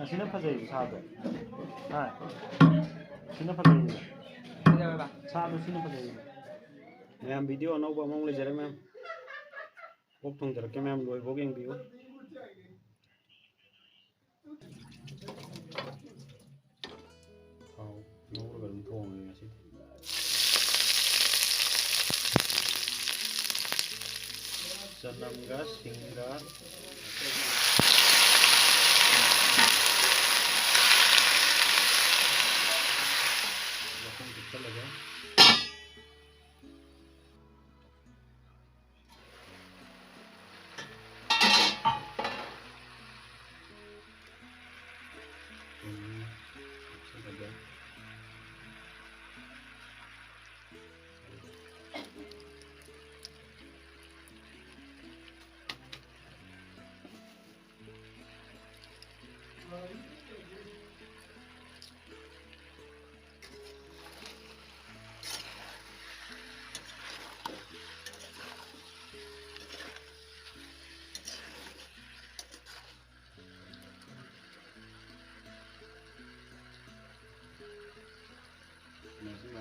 ꯑꯁꯤꯅ ꯐꯖꯩ ꯁꯥꯗꯣ ꯍꯥꯏ ꯁꯤꯅ ꯐꯖꯩ ꯁꯥꯗꯣ ꯁꯤꯅ ꯐꯖꯩ ꯃꯌꯥꯝ ꯚꯤꯗꯤꯑꯣ ꯑꯅꯧꯕ ꯑꯃꯃꯨꯛ ꯂꯩꯖꯔꯦ ꯃꯌꯥꯝ ꯀꯣꯛ ꯊꯣꯡꯖꯔꯛꯀꯦ ꯃꯌꯥꯝ ꯂꯣꯏꯐꯥꯎ ꯌꯦꯡꯕꯤꯌꯨ ꯊꯥꯎ ꯉꯧꯔꯒ ꯑꯗꯨꯝ ꯊꯣꯡꯉꯦ ꯉꯁꯤꯗꯤ ꯆꯅꯝꯒ ꯁꯤꯡꯒ ꯆꯠꯂꯒ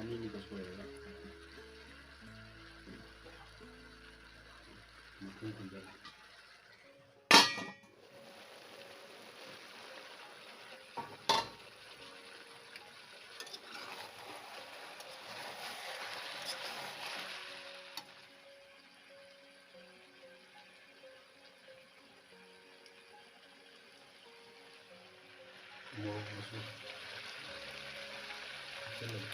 ꯑꯅꯤꯅꯤꯗ ꯁꯣꯏꯔꯒ ꯃꯈꯨꯝ ꯈꯨꯝꯖꯤꯜꯂꯦ ꯃꯣꯔꯣꯛ ꯃꯆꯨ ꯍꯥꯞꯆꯤꯜꯂꯒ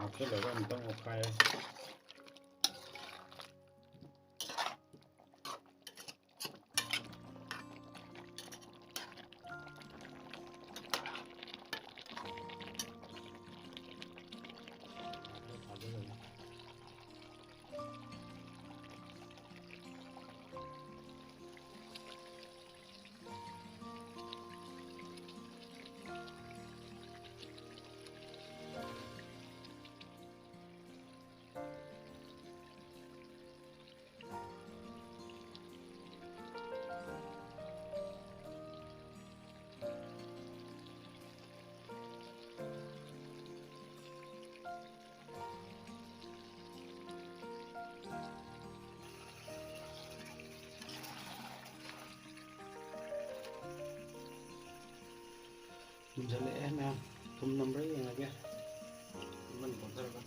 hapꯆꯜꯂꯒ ꯑꯃꯨꯛꯇꯪ ꯑꯣꯠꯈꯥꯏꯔꯦ ꯃꯨꯟꯖꯜꯂꯛꯑꯦ ꯃꯌꯥꯝ ꯊꯨꯝ ꯅꯝꯕ꯭ꯔꯥ ꯌꯦꯡꯉꯒꯦ ꯑꯃꯅꯤ ꯀꯣꯠꯊꯔꯒ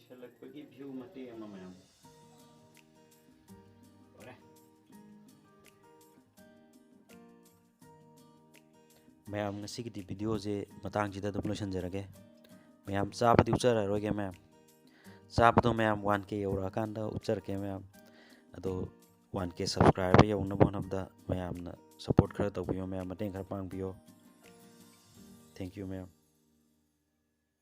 ꯂꯣꯏꯁꯤꯜꯂꯛꯄꯒꯤ ꯚ꯭ꯌꯨ ꯃꯇꯦꯛ ꯑꯃ ꯃꯌꯥꯝ ꯂꯣꯏꯔꯦ ꯃꯌꯥꯝ ꯉꯁꯤꯒꯤꯗꯤ ꯚꯤꯗꯤꯑꯣꯁꯦ ꯃꯇꯥꯡꯁꯤꯗ ꯑꯗꯨꯝ ꯂꯣꯏꯁꯤꯟꯖꯔꯒꯦ ꯃꯌꯥꯝ ꯆꯥꯕꯗꯤ ꯎꯠꯆꯔꯔꯣꯏꯒꯦ ꯃꯌꯥꯝ ꯆꯥꯕꯗꯣ ꯃꯌꯥꯝ 1K ꯌꯧꯔꯛꯑꯀꯥꯟꯗ ꯎꯠꯆꯔꯛꯀꯦ ꯃꯌꯥꯝ ꯑꯗꯣ 1K ꯁꯕꯁꯀ꯭ꯔꯥꯏꯕꯔ ꯌꯧꯅꯕ ꯍꯣꯠꯅꯕꯗ ꯃꯌꯥꯝꯅ ꯁꯞꯄꯣꯔꯠ ꯈꯔ ꯇꯧꯕꯤꯌꯣ ꯃꯌꯥꯝ ꯃꯇꯦꯡ ꯈꯔ ꯄꯥꯡꯕꯤꯌꯣ ꯊꯦꯡꯛ ꯌꯨ ꯃꯌꯥꯝ